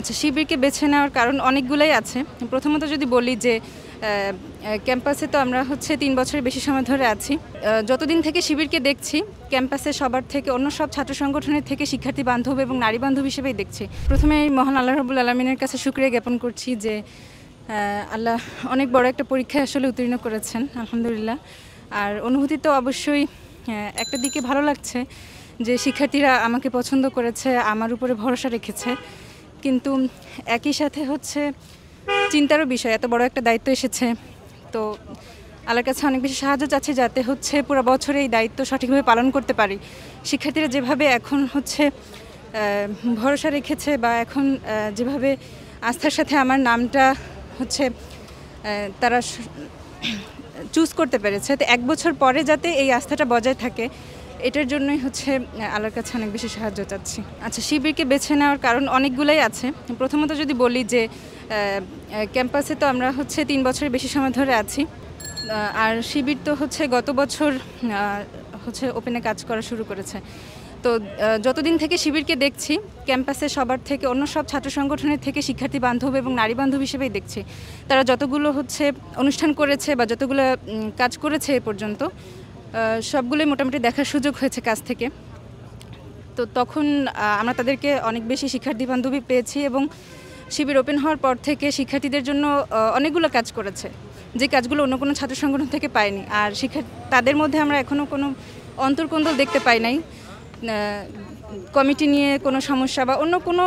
আচ্ছা, শিবিরকে বেছে নেওয়ার কারণ অনেকগুলাই আছে। প্রথমত যদি বলি যে ক্যাম্পাসে তো আমরা ৩ বছরের বেশি সময় ধরে আছি। যতদিন থেকে শিবিরকে দেখছি, ক্যাম্পাসে সবার থেকে অন্য সব ছাত্র সংগঠনের থেকে শিক্ষার্থী বান্ধব এবং নারী বান্ধব হিসেবেই দেখছি। প্রথমে মহান আল্লাহ রাব্বুল আলামিনের কাছে শুকরিয়া জ্ঞাপন করছি যে আল্লাহ অনেক বড় একটা পরীক্ষায় আসলে উত্তীর্ণ করেছেন, আলহামদুলিল্লাহ। আর অনুভূতি তো অবশ্যই একটা দিকে ভালো লাগছে যে শিক্ষার্থীরা আমাকে পছন্দ করেছে, আমার উপরে ভরসা রেখেছে। কিন্তু একই সাথে চিন্তারও বিষয়, এত বড় একটা দায়িত্ব এসেছে, তো আল্লাহর কাছে অনেক বেশি সাহায্য চাচ্ছি যাতে পুরো বছরে এই দায়িত্ব সঠিকভাবে পালন করতে পারি। শিক্ষার্থীরা যেভাবে এখন ভরসা রেখেছে বা এখন যেভাবে আস্থার সাথে আমার নামটা তারা চুজ করতে পেরেছে, তো 1 বছর পরে যাতে এই আস্থাটা বজায় থাকে, এটার জন্যই আল্লাহর কাছে অনেক বেশি সাহায্য চাচ্ছি। আচ্ছা, শিবিরকে বেছে নেওয়ার কারণ অনেকগুলাই আছে। প্রথমত যদি বলি যে ক্যাম্পাসে তো আমরা 3 বছরের বেশি সময় ধরে আছি। আর শিবির তো গত বছর ওপেনে কাজ করা শুরু করেছে। তো যতদিন থেকে শিবিরকে দেখছি, ক্যাম্পাসে সবার থেকে অন্য সব ছাত্র সংগঠনের থেকে শিক্ষার্থী বান্ধব এবং নারী বান্ধব হিসেবেই দেখছি। তারা যতগুলো অনুষ্ঠান করেছে বা যতগুলো কাজ করেছে এ পর্যন্ত, সবগুলোই মোটামুটি দেখার সুযোগ হয়েছে কাছ থেকে। তো তখন আমরা তাদেরকে অনেক বেশি শিক্ষার্থী বান্ধবী পেয়েছি এবং শিবির ওপেন হওয়ার পর থেকে শিক্ষার্থীদের জন্য অনেকগুলো কাজ করেছে, যে কাজগুলো অন্য কোনো ছাত্র সংগঠন থেকে পায়নি। আর তাদের মধ্যে আমরা এখনও কোনো অন্তর্কোন্দল দেখতে পাই নাই। কমিটি নিয়ে কোনো সমস্যা বা অন্য কোনো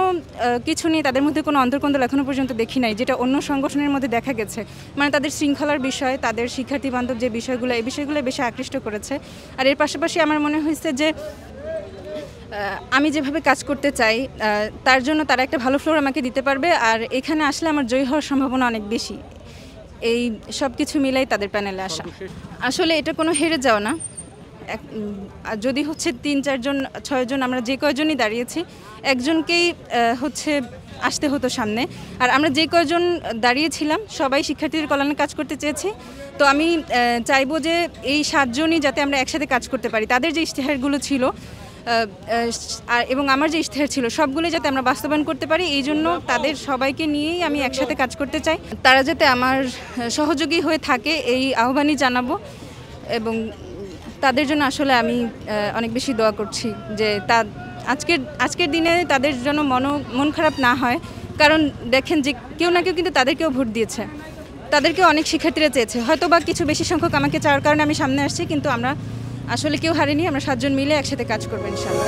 কিছু নিয়ে তাদের মধ্যে কোনো অন্তর্কোন্দল এখনও পর্যন্ত দেখি নাই, যেটা অন্য সংগঠনের মধ্যে দেখা গেছে। মানে তাদের শৃঙ্খলার বিষয়, তাদের শিক্ষার্থী বান্ধব যে বিষয়গুলো, এই বিষয়গুলো বেশি আকৃষ্ট করেছে। আর এর পাশাপাশি আমার মনে হয়েছে যে আমি যেভাবে কাজ করতে চাই তার জন্য তারা একটা ভালো ফ্লোর আমাকে দিতে পারবে, আর এখানে আসলে আমার জয়ী হওয়ার সম্ভাবনা অনেক বেশি। এই সব কিছু মিলাই তাদের প্যানেলে আসা। আসলে এটা কোনো হেরে যাওয়া না। যদি 3, 4 জন 6 জন আমরা যে কয়জনই দাঁড়িয়েছি, একজনকেই আসতে হতো সামনে। আর আমরা যে কয়জন দাঁড়িয়েছিলাম সবাই শিক্ষার্থীদের কল্যাণে কাজ করতে চেয়েছি। তো আমি চাইবো যে এই 7 জনই যাতে আমরা একসাথে কাজ করতে পারি। তাদের যে ইশতেহারগুলো ছিল এবং আমার যে ইশতেহার ছিল, সবগুলোই যাতে আমরা বাস্তবায়ন করতে পারি, এই জন্য তাদের সবাইকে নিয়েই আমি একসাথে কাজ করতে চাই। তারা যাতে আমার সহযোগী হয়ে থাকে এই আহ্বানই জানাবো, এবং তাদের জন্য আসলে আমি অনেক বেশি দোয়া করছি যে আজকের দিনে তাদের জন্য মন খারাপ না হয়। কারণ দেখেন যে কেউ না কেউ কিন্তু তাদেরকেও ভোট দিয়েছে, তাদেরকেও অনেক শিক্ষার্থীরা চেয়েছে। হয়তো বা কিছু বেশি সংখ্যক আমাকে চাওয়ার কারণে আমি সামনে আসছি, কিন্তু আমরা আসলে কেউ হারিনি। আমরা 7 জন মিলে একসাথে কাজ করবো ইনশাআল্লাহ।